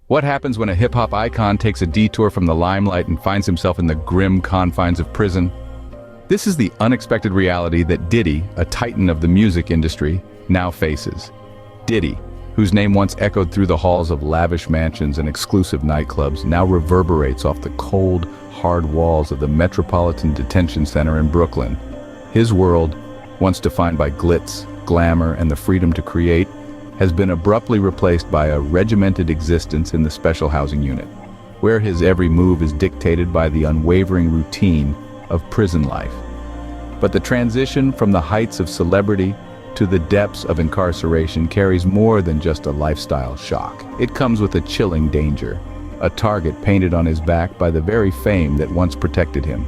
What happens when a hip-hop icon takes a detour from the limelight and finds himself in the grim confines of prison? This is the unexpected reality that Diddy, a titan of the music industry, now faces. Diddy, whose name once echoed through the halls of lavish mansions and exclusive nightclubs, now reverberates off the cold, hard walls of the Metropolitan Detention Center in Brooklyn. His world, once defined by glitz, glamour, and the freedom to create, has been abruptly replaced by a regimented existence in the special housing unit, where his every move is dictated by the unwavering routine of prison life. But the transition from the heights of celebrity to the depths of incarceration carries more than just a lifestyle shock. It comes with a chilling danger, a target painted on his back by the very fame that once protected him.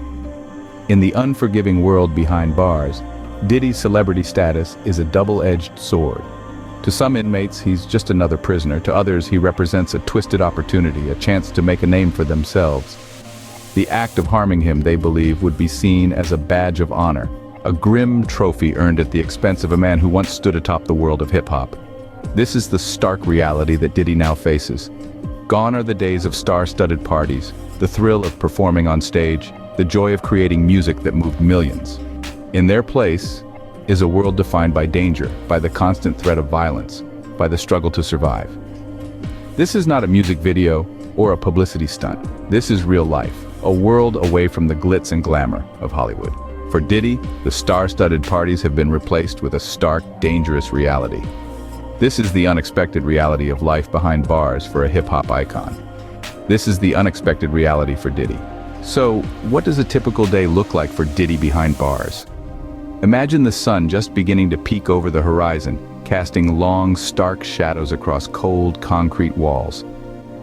In the unforgiving world behind bars, Diddy's celebrity status is a double-edged sword. To some inmates, he's just another prisoner. To others, he represents a twisted opportunity, a chance to make a name for themselves. The act of harming him, they believe, would be seen as a badge of honor, a grim trophy earned at the expense of a man who once stood atop the world of hip-hop. This is the stark reality that Diddy now faces. Gone are the days of star-studded parties, the thrill of performing on stage, the joy of creating music that moved millions. In their place is a world defined by danger, by the constant threat of violence, by the struggle to survive. This is not a music video or a publicity stunt. This is real life, a world away from the glitz and glamour of Hollywood. For Diddy, the star-studded parties have been replaced with a stark, dangerous reality. This is the unexpected reality of life behind bars for a hip-hop icon. This is the unexpected reality for Diddy. So, what does a typical day look like for Diddy behind bars? Imagine the sun just beginning to peek over the horizon, casting long, stark shadows across cold, concrete walls.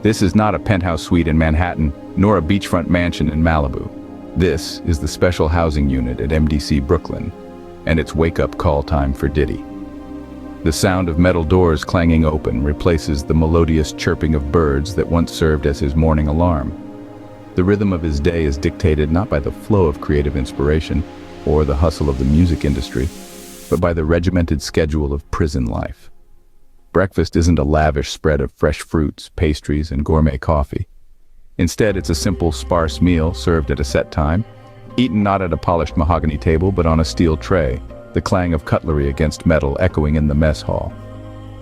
This is not a penthouse suite in Manhattan, nor a beachfront mansion in Malibu. This is the special housing unit at MDC Brooklyn, and it's wake-up call time for Diddy. The sound of metal doors clanging open replaces the melodious chirping of birds that once served as his morning alarm. The rhythm of his day is dictated not by the flow of creative inspiration, or the hustle of the music industry, but by the regimented schedule of prison life. Breakfast isn't a lavish spread of fresh fruits, pastries, and gourmet coffee. Instead, it's a simple, sparse meal served at a set time, eaten not at a polished mahogany table but on a steel tray, the clang of cutlery against metal echoing in the mess hall.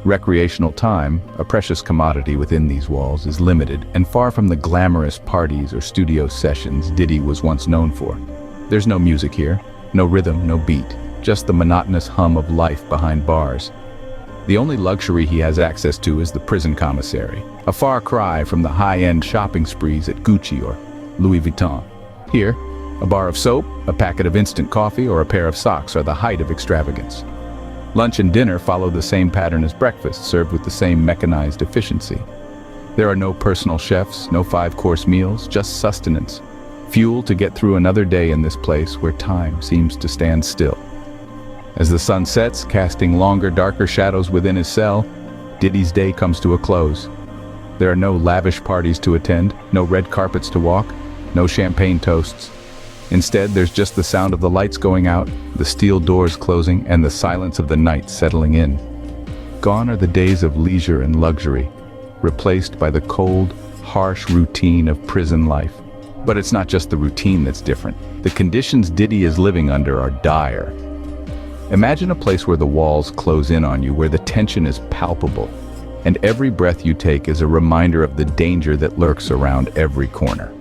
Recreational time, a precious commodity within these walls, is limited and far from the glamorous parties or studio sessions Diddy was once known for. There's no music here. No rhythm, no beat, just the monotonous hum of life behind bars. The only luxury he has access to is the prison commissary, a far cry from the high-end shopping sprees at Gucci or Louis Vuitton. Here, a bar of soap, a packet of instant coffee, or a pair of socks are the height of extravagance. Lunch and dinner follow the same pattern as breakfast, served with the same mechanized efficiency. There are no personal chefs, no five-course meals, just sustenance. Fuel to get through another day in this place where time seems to stand still. As the sun sets, casting longer, darker shadows within his cell, Diddy's day comes to a close. There are no lavish parties to attend, no red carpets to walk, no champagne toasts. Instead, there's just the sound of the lights going out, the steel doors closing, and the silence of the night settling in. Gone are the days of leisure and luxury, replaced by the cold, harsh routine of prison life. But it's not just the routine that's different. The conditions Diddy is living under are dire. Imagine a place where the walls close in on you, where the tension is palpable, and every breath you take is a reminder of the danger that lurks around every corner.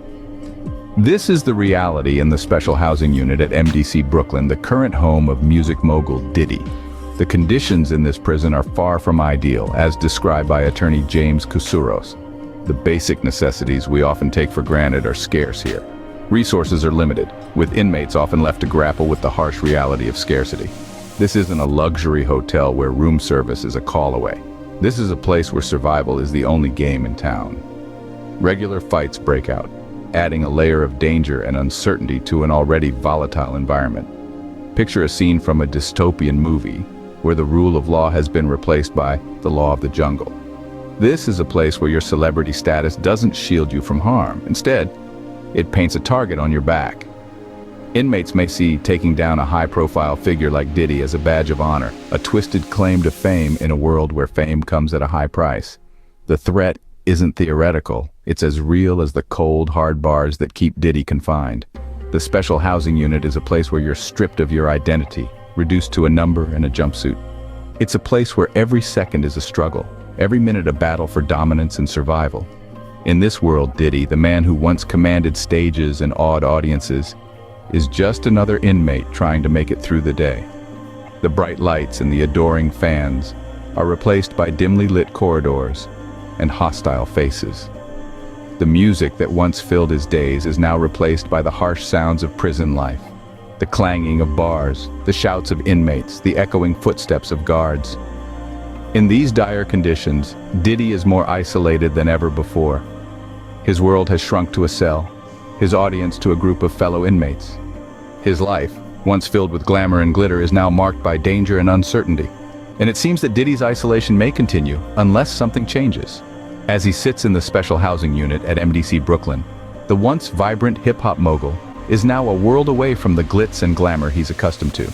This is the reality in the special housing unit at MDC Brooklyn, the current home of music mogul Diddy. The conditions in this prison are far from ideal, as described by attorney James Kousouros. The basic necessities we often take for granted are scarce here. Resources are limited, with inmates often left to grapple with the harsh reality of scarcity. This isn't a luxury hotel where room service is a call away. This is a place where survival is the only game in town. Regular fights break out, adding a layer of danger and uncertainty to an already volatile environment. Picture a scene from a dystopian movie, where the rule of law has been replaced by the law of the jungle. This is a place where your celebrity status doesn't shield you from harm. Instead, it paints a target on your back. Inmates may see taking down a high-profile figure like Diddy as a badge of honor, a twisted claim to fame in a world where fame comes at a high price. The threat isn't theoretical, it's as real as the cold, hard bars that keep Diddy confined. The special housing unit is a place where you're stripped of your identity, reduced to a number and a jumpsuit. It's a place where every second is a struggle, every minute a battle for dominance and survival. In this world, Diddy, the man who once commanded stages and awed audiences, is just another inmate trying to make it through the day. The bright lights and the adoring fans are replaced by dimly lit corridors and hostile faces. The music that once filled his days is now replaced by the harsh sounds of prison life. The clanging of bars, the shouts of inmates, the echoing footsteps of guards. In these dire conditions, Diddy is more isolated than ever before. His world has shrunk to a cell, his audience to a group of fellow inmates. His life, once filled with glamour and glitter, is now marked by danger and uncertainty. And it seems that Diddy's isolation may continue unless something changes. As he sits in the special housing unit at MDC Brooklyn, the once vibrant hip-hop mogul is now a world away from the glitz and glamour he's accustomed to.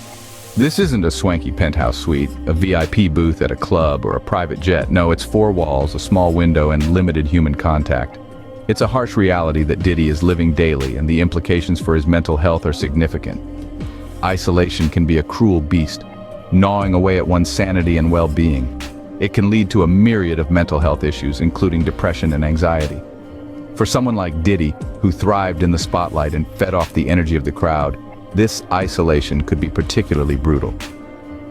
This isn't a swanky penthouse suite, a VIP booth at a club, or a private jet. No, it's four walls, a small window, and limited human contact. It's a harsh reality that Diddy is living daily, and the implications for his mental health are significant. Isolation can be a cruel beast, gnawing away at one's sanity and well-being. It can lead to a myriad of mental health issues, including depression and anxiety. For someone like Diddy, who thrived in the spotlight and fed off the energy of the crowd, this isolation could be particularly brutal.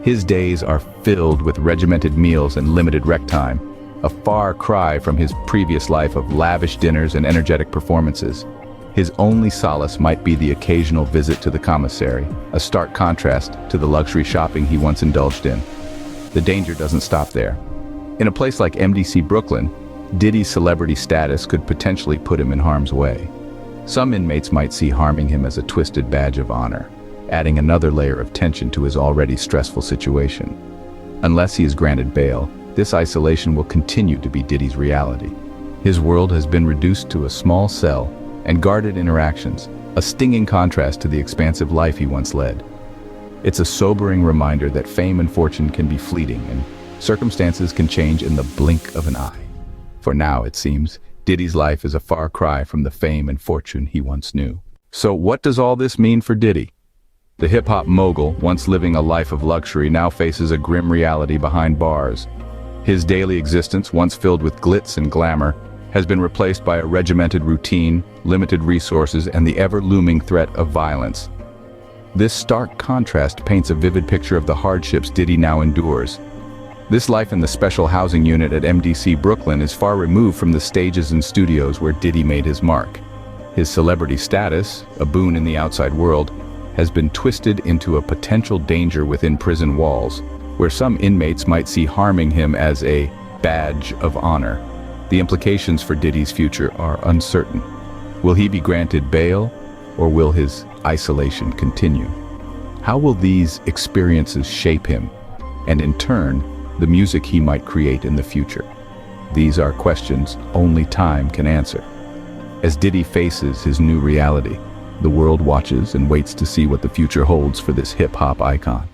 His days are filled with regimented meals and limited rec time, a far cry from his previous life of lavish dinners and energetic performances. His only solace might be the occasional visit to the commissary, a stark contrast to the luxury shopping he once indulged in. The danger doesn't stop there. In a place like MDC Brooklyn, Diddy's celebrity status could potentially put him in harm's way. Some inmates might see harming him as a twisted badge of honor, adding another layer of tension to his already stressful situation. Unless he is granted bail, this isolation will continue to be Diddy's reality. His world has been reduced to a small cell and guarded interactions, a stinging contrast to the expansive life he once led. It's a sobering reminder that fame and fortune can be fleeting, and circumstances can change in the blink of an eye. For now, it seems, Diddy's life is a far cry from the fame and fortune he once knew. So what does all this mean for Diddy? The hip-hop mogul, once living a life of luxury, now faces a grim reality behind bars. His daily existence, once filled with glitz and glamour, has been replaced by a regimented routine, limited resources, and the ever-looming threat of violence. This stark contrast paints a vivid picture of the hardships Diddy now endures. This life in the special housing unit at MDC Brooklyn is far removed from the stages and studios where Diddy made his mark. His celebrity status, a boon in the outside world, has been twisted into a potential danger within prison walls, where some inmates might see harming him as a badge of honor. The implications for Diddy's future are uncertain. Will he be granted bail, or will his isolation continue? How will these experiences shape him, and in turn, the music he might create in the future? These are questions only time can answer. As Diddy faces his new reality, the world watches and waits to see what the future holds for this hip-hop icon.